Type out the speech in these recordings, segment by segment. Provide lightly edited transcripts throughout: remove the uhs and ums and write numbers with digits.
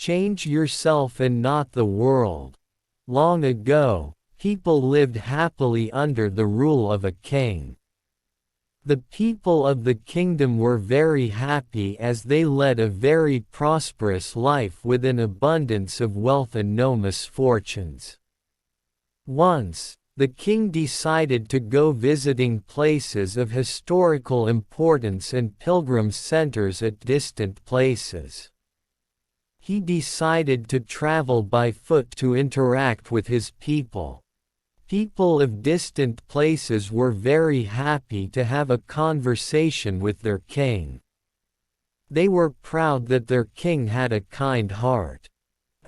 Change yourself and not the world. Long ago, people lived happily under the rule of a king. The people of the kingdom were very happy as they led a very prosperous life with an abundance of wealth and no misfortunes. Once, the king decided to go visiting places of historical importance and pilgrim centers at distant places. He decided to travel by foot to interact with his people. People of distant places were very happy to have a conversation with their king. They were proud that their king had a kind heart.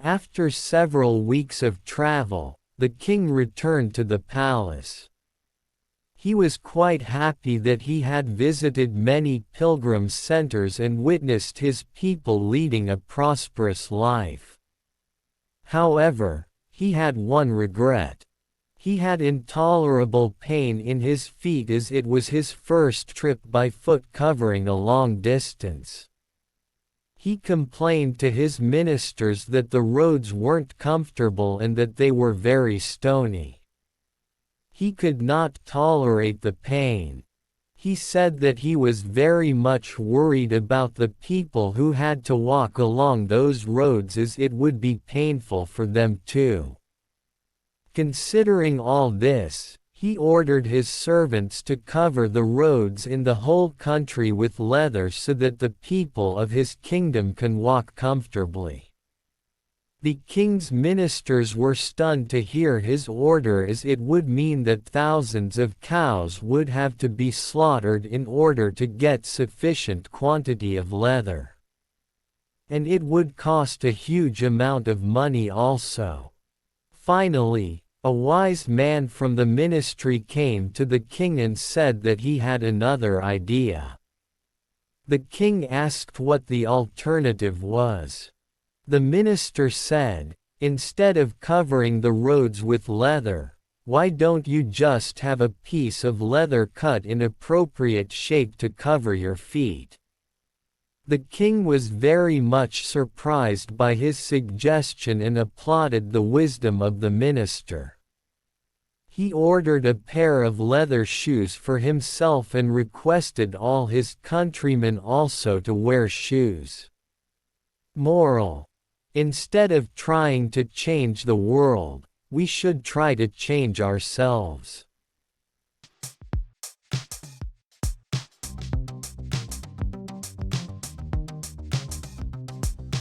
After several weeks of travel, the king returned to the palace. He was quite happy that he had visited many pilgrim centers and witnessed his people leading a prosperous life. However, he had one regret. He had intolerable pain in his feet as it was his first trip by foot covering a long distance. He complained to his ministers that the roads weren't comfortable and that they were very stony. He could not tolerate the pain. He said that he was very much worried about the people who had to walk along those roads as it would be painful for them too. Considering all this, he ordered his servants to cover the roads in the whole country with leather so that the people of his kingdom can walk comfortably. The king's ministers were stunned to hear his order as it would mean that thousands of cows would have to be slaughtered in order to get sufficient quantity of leather. And it would cost a huge amount of money also. Finally, a wise man from the ministry came to the king and said that he had another idea. The king asked what the alternative was. The minister said, "Instead of covering the roads with leather, why don't you just have a piece of leather cut in appropriate shape to cover your feet?" The king was very much surprised by his suggestion and applauded the wisdom of the minister. He ordered a pair of leather shoes for himself and requested all his countrymen also to wear shoes. Moral: instead of trying to change the world, we should try to change ourselves.